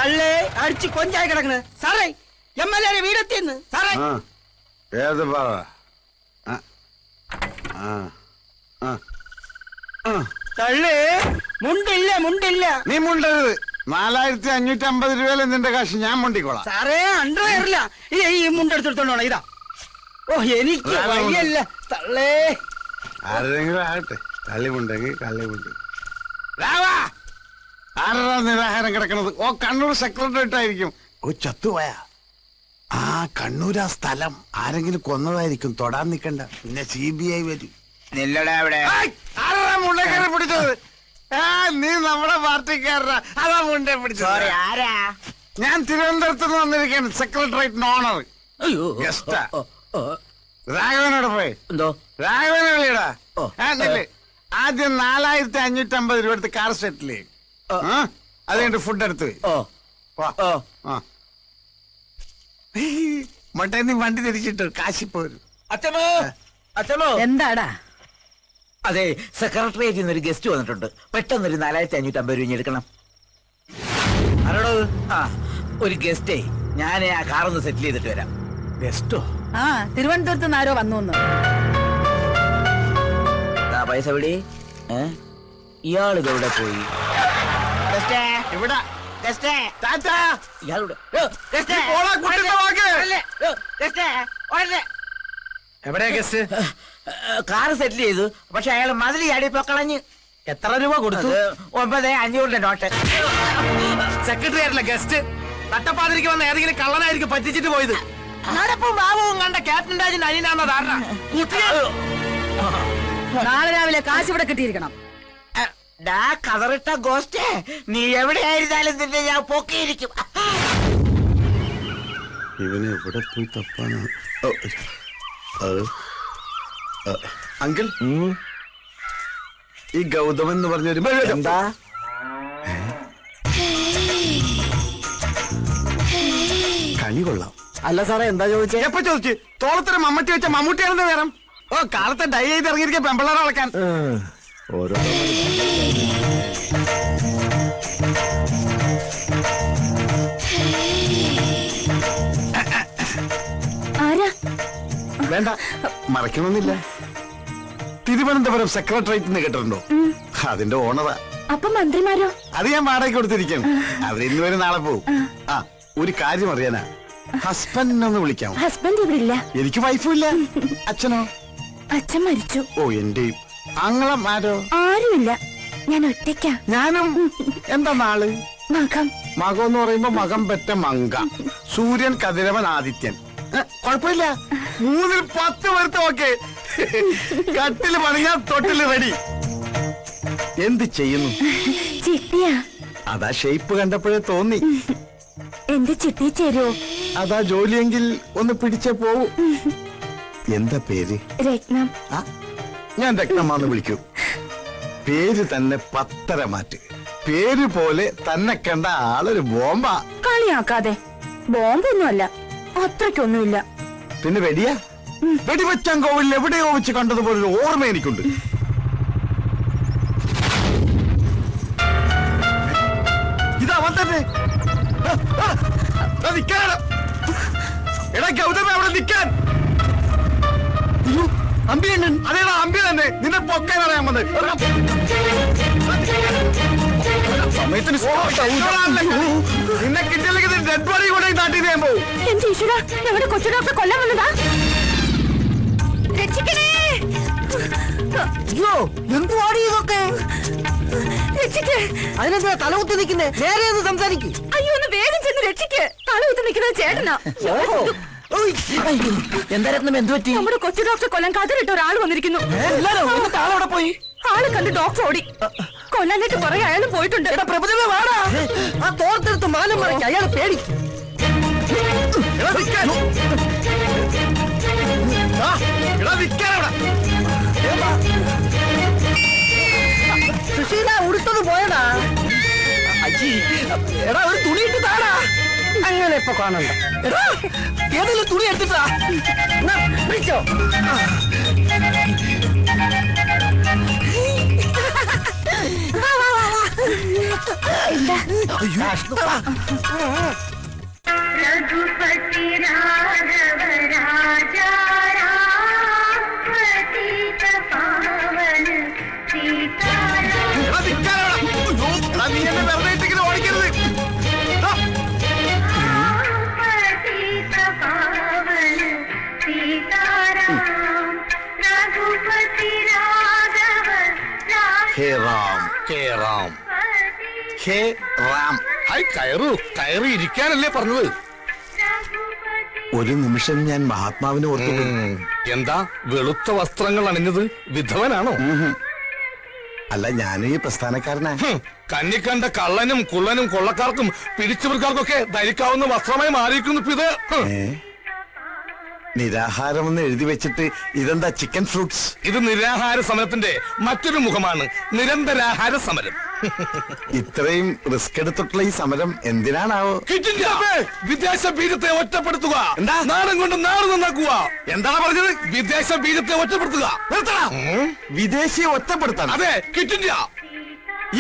തള്ളേ അടിച്ച് കൊഞ്ചായി കിടക്കണ് സാറേ. MLA വീടെത്തിന്ന് സാറേ. ഏത് പറ തള്ളേ മുണ്ടില്ല. നീ മുണ്ടരുത്. 4550 രൂപയിൽ നിന്റെ കാശ് ഞാൻ മുണ്ടിക്കോളാം. സാറേ അണ്ടർവെയറില്ല. ഈ മുണ്ടെടുത്തോണ്ടോണം. ഇതാ. ഓ എനിക്ക് വയ്യല്ല തള്ളേ. ആരെങ്കിലും ആകട്ടെ, കള്ളിമുണ്ടെങ്കിൽ കള്ളിമുണ്ട്. ആരാ നിരാഹാരം കിടക്കണത്? ഓ കണ്ണൂർ സെക്രട്ടേറിയറ്റ് ആയിരിക്കും. ഓ ചത്തുപോയാ ആ കണ്ണൂർ ആ സ്ഥലം ആരെങ്കിലും കൊന്നതായിരിക്കും. തൊടാൻ നിക്കണ്ട, പിന്നെ CBI വരും. മുണ്ടക്കറി പിടിച്ചത് നീ നമ്മുടെ പാർട്ടിക്കാരനാ. അതാ മുണ്ടേ പിടിച്ചത്. ഞാൻ തിരുവനന്തപുരത്ത് നിന്ന് വന്നിരിക്കുകയാണ്. സെക്രട്ടേറിയറ്റിന് ഓണർ ഗസ്റ്റാ. രാഘവനോട് പോയി രാഘവനെ വിളിയടാ. ആദ്യം 4550 രൂപ എടുത്ത് കാർ സെറ്റിൽ ചെയ്യും. അത് കഴിഞ്ഞിട്ട് ഫുഡ് എടുത്ത് മട്ടേ നീ വണ്ടി തിരിച്ചിട്ട് കാശിപ്പോരും. അച്ഛമ്മോ എന്താടാ? അതെ, സെക്രട്ടേറിയറ്റിൽ നിന്ന് ഒരു ഗസ്റ്റ് വന്നിട്ടുണ്ട്. പെട്ടെന്നൊരു 4550 രൂപ എടുക്കണം. ആരോടോ? ഒരു ഗസ്റ്റേ. ഞാൻ ആ കാറൊന്ന് സെറ്റിൽ ചെയ്തിട്ട് വരാം. ഗസ്റ്റോ? തിരുവനന്തപുരത്ത് നിന്ന് ആരോ വന്നു. പൈസ വിടി. ഇയാളിത് എവിടെ പോയി? ഇവിടെ എവിടെയാ ഗസ്റ്റ്? കാറ് സെറ്റിൽ ചെയ്തു. പക്ഷെ അയാൾ മതിൽ ചാടിയപ്പോ കളഞ്ഞ്. എത്ര രൂപ കൊടുത്തു? 9500 നോട്ട്. സെക്രട്ടറിയായിട്ടില്ല ഗസ്റ്റ്. തട്ടപ്പാതിരിക്ക് വന്ന ഏതെങ്കിലും കള്ളനായിരിക്കും പറ്റിച്ചിട്ട് പോയത്. നടപ്പും ഭാവവും കണ്ട ക്യാപ്റ്റൻ രാജിന്റെ അനിയനാണെന്ന ധാരണ. നാളെ രാവിലെ കാശ് ഇവിടെ കിട്ടിയിരിക്കണം. കതറിട്ട ഗോസ്റ്റേ, നീ എവിടെയായിരുന്നാലും നിന്നെ ഞാൻ പൊക്കിയിരിക്കും. ഇവനെ എവിടെ പോയി തപ്പാണ്? അങ്കിൾ, ഈ ഗൗതമൻ എന്ന് പറഞ്ഞൊരു എന്താ കണി കൊള്ളാം. അല്ല സാറേ, എന്താ ചോദിച്ചേ? എപ്പോ ചോദിച്ചു? തോളത്തൊരു മമ്മട്ടി വെച്ച മമ്മൂട്ടിയാണെന്ന് വേണം. ഓ കാലത്തെ ഡൈ ചെയ്ത് ഇറങ്ങിയിരിക്കുക പെമ്പിള്ളേരെ വളക്കാൻ. ഓരോ വേണ്ട, മറക്കണമെന്നില്ല. തിരുവനന്തപുരം സെക്രട്ടേറിയറ്റ് നിന്ന് കേട്ടിട്ടുണ്ടോ? അതിന്റെ ഓണറാ. അപ്പൊ മന്ത്രിമാരോ? അത് ഞാൻ വാടകയ്ക്ക് കൊടുത്തിരിക്കണം. അവരിന്ന് വരെ നാളെ പോവും. ഒരു കാര്യം അറിയാനാ. ഹസ്ബൻഡിനൊന്ന് വിളിക്കാമോ? ഹസ്ബൻഡ് ഇവിടെ ഇല്ല. എനിക്ക് വൈഫും ഇല്ല. അച്ഛനോ? അച്ഛൻ മരിച്ചു. ഓ എന്റെ ആങ്ങളും ആരോ? ആരുമില്ല, ഞാൻ ഒറ്റയ്ക്കാ. ഞാനും. എന്താ നാള്? മകം. മകം എന്ന് പറയുമ്പോ മകം പെറ്റ മങ്ക. സൂര്യൻ, കതിരവൻ, ആദിത്യൻ. കുഴപ്പമില്ല. 3ൽ 10 പേർത്ത് ഓക്കെ. കട്ടില് പണിയാൻ തൊട്ടില് റെഡി. എന്ത് ചെയ്യുന്നു? ചിട്ടിയാ. അതാ ഷേപ്പ് കണ്ടപ്പോഴേ തോന്നി. എന്റെ ചിട്ടി ചേരുവോ? അതാ ജോലിയെങ്കിൽ ഒന്ന് പിടിച്ചേ പോവൂ. എന്താ പേര്? രത്നം. ഞാൻ രത്നമാന്ന് വിളിക്കൂ. പേര് തന്നെ 10 മാറ്റ്. പേര് പോലെ തന്നെ കണ്ട ആളൊരു ബോംബാ. കളിയാക്കാതെ. ബോംബൊന്നുമല്ല, അത്രയ്ക്കൊന്നുമില്ല. പിന്നെ വെടിയാ? വെടിവെച്ചാൻ കോവിൽ എവിടെയോ വെച്ച് കണ്ടതുപോലൊരു ഓർമ്മ എനിക്കുണ്ട്. ഇതവൻ തന്നെ. എടാ ഗൗതമ, അവിടെ നിൽക്കാൻ. അമ്പിയണ്ണൻ. അതേടാ അമ്പി തന്നെ. നിന്നെ പൊക്കാൻ അറിയാൻ വന്നത്. സമയത്തിന് നിന്നെ കിട്ടിയില്ലെങ്കിൽ ഡെഡ് ബോഡി കൂടെ നാട്ടിൽ ഞാൻ പോകും. എന്റെ ഈശ്വര, ഞങ്ങളുടെ കൊച്ചു ഡോക്ടർ കൊല്ലാൻ വന്നതാ. രക്ഷിക്കണേ. അയ്യോ, എന്തുവാടി ഇതൊക്കെ? രക്ഷിക്ക്. അതിനെന്താ തലകുത്തി നിൽക്കുന്നേ? നേരെ ഒന്ന് സംസാരിക്കും. അയ്യോ, ഒന്ന് വേഗം ചെന്ന് രക്ഷിക്ക്. തലകുത്തി നിൽക്കുന്നത് ചേട്ടനാ. എന്താ രത്നം, എന്ത് പറ്റി? നമ്മുടെ കൊച്ചു ഡോക്ടർ കൊല്ലാൻ കതിരിട്ട ഒരാൾ വന്നിരിക്കുന്നു. ആളവിടെ പോയി. ആള് കണ്ട് ഡോക്ടർ ഓടി. കൊല്ലാനായിട്ട് കുറെ അയാളും പോയിട്ടുണ്ട്. പ്രഭുദേവ വാടാ. ആ തോർത്തെടുത്ത് മാനം മറയ്ക്ക്. അയാൾ പേടി. സുശീല ഉടുത്തത് പോയടാ. എടാ, ഒരു തുണി ഇട്ട് താടാ. അങ്ങനെ ഇപ്പൊ കാണണ്ട. എടാ, ഏതെങ്കിലും തുണി എടുത്തിട്ടാ വിളിച്ചോ. रघुपति राघव राजा राम पतित पावन सीताराम എടാ, നിക്കാനെടാ. അയ്യോ, എടാ, നീ എന്നെ വെറുതെ ഇട്ടിങ്ങനെ ഓടിക്കരുത്. ആ, पतित पावन सीताराम रघुपति राघव ഹേ റാം, ഹേ റാം, ഹേ റാം. ഹായ്, കയറൂ. കയറി ഇരിക്കാനല്ലേ പറഞ്ഞത്? ഒരു നിമിഷം ഞാൻ മഹാത്മാവിനെ ഓർത്തു. എന്താ വെളുത്ത വസ്ത്രങ്ങൾ അണിഞ്ഞത്? വിധവനാണോ? അല്ല, ഞാൻ ഈ പ്രസ്ഥാനക്കാരനാ. കണ്ണിക്കണ്ട കള്ളനും കുള്ളനും കൊള്ളക്കാർക്കും പിടിച്ചവർക്കാർക്കൊക്കെ ധരിക്കാവുന്ന വസ്ത്രമായി മാറിയിരിക്കുന്നു ഇപ്പൊ ഇത്. ഏ? നിരാഹാരം എന്ന് എഴുതി വെച്ചിട്ട് ഇതെന്താ ചിക്കൻ ഫ്രൂട്ട്സ്? ഇത് നിരാഹാര സമരത്തിന്റെ മറ്റൊരു മുഖമാണ്, നിരന്തരാഹാര സമരം. ഇത്രയും റിസ്ക് എടുത്തിട്ടുള്ള ഈ സമരം എന്തിനാണാവോ? കിറ്റില്ല. വിദേശ ബീജത്തെ ഒറ്റപ്പെടുത്തുക. എന്താ? നാടും കൊണ്ട് നാട് നന്നാക്കുക. എന്താണ് പറഞ്ഞത്? വിദേശ ബീജത്തെ ഒറ്റപ്പെടുത്തുക. നിർത്തടാ. വിദേശിയെ ഒറ്റപ്പെടുത്തണം. അതെ, കിറ്റില്ല.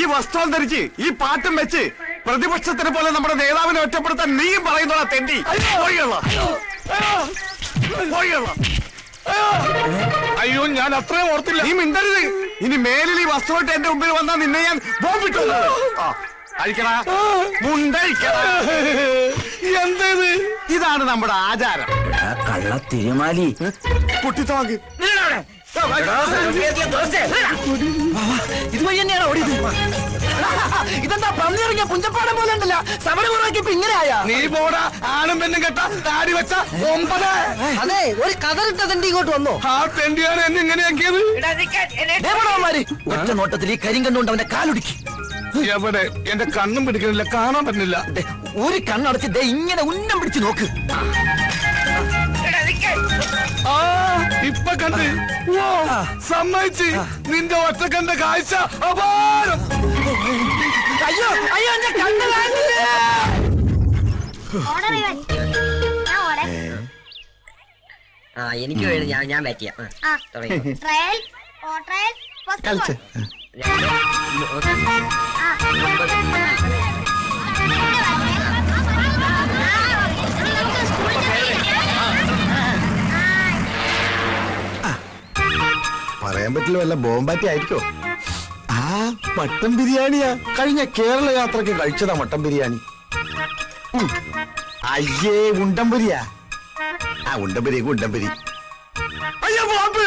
ഈ വസ്ത്രം ധരിച്ച് ഈ പാട്ടും വെച്ച് പ്രതിപക്ഷത്തിനെ പോലെ നമ്മുടെ നേതാവിനെ ഒറ്റപ്പെടുത്താൻ നീയും പറയുന്നോളാ തെണ്ടി. പോയിക്കൊള്ളാ. പോയിക്കൊള്ളാ. അയ്യോ, ഞാൻ അത്രയും ഓർത്തില്ല. നീ മിണ്ടരുത്. ഇനി മേലിൽ ഈ വസ്തുവായിട്ട് എന്റെ മുമ്പിൽ വന്നാൽ നിന്നെ ഞാൻ ബോംബിട്ടു. അഴിക്കടാ, മുണ്ടഴിക്കടാ. എന്തേത്? ഇതാണ് നമ്മുടെ ആചാരം. കള്ള തിരുമാലി. കുട്ടിത്തോക്ക് ഇതുവഴി തന്നെയാണ് ഓടിയത്. ഇതെന്താ പന്നിറങ്ങിയ പുഞ്ചപ്പാടം പോലെ ഉണ്ടല്ല. സമരമുറക്കിപ്പോ ഇങ്ങനെയായ. നീ പോടാ, ആണും പെണ്ണും കെട്ട താടി വെച്ച 9. അതെ, ഒരു കതറിട്ട തെണ്ടി ഇങ്ങോട്ട് വന്നോ. ആ തെണ്ടിയാണ് എന്നെ ഇങ്ങനെയാക്കിയത്. ഒറ്റ നോട്ടത്തിൽ ഈ കരിങ്കണ്ണുകൊണ്ട് അവന്റെ കാലൊടുക്കി. എവിടെ? എന്റെ കണ്ണും പിടിക്കുന്നില്ല, കാണാൻ പറ്റുന്നില്ല. ദേ, ഒരു കണ്ണടച്ച് ദേ ഇങ്ങനെ ഉന്നം പിടിച്ച് നോക്ക്. ആ, ഇപ്പൊ കണ്ട്. ഓ, സമ്മതിച്ച്. നിന്റെ ഒറ്റ കണ്ട കാഴ്ച അപാരം. അയ്യോ അയ്യോ, എന്റെ കണ്ണ് കാണില്ല. ഓർഡർ ചെയ്യാൻ ഞാൻ ഓർഡർ എനിക്ക് വേണ്ടി ഞാൻ ബാറ്റ് ചെയ്യാം. ട്രയൽ ഓ ട്രയൽ ഫസ്റ്റ് കളിച്ച്. പറയാൻ പറ്റില്ല, വല്ല ബോംബാറ്റി ആയിരിക്കോ? ആ, മട്ടൻ ബിരിയാണിയാ. കഴിഞ്ഞ കേരള യാത്രക്ക് കഴിച്ചതാ മട്ടൻ ബിരിയാണി. അയ്യേ, ഉണ്ടംപുരിയാ. ആ, ഉണ്ടംപുരി. അയ്യോ, ബോംബ്.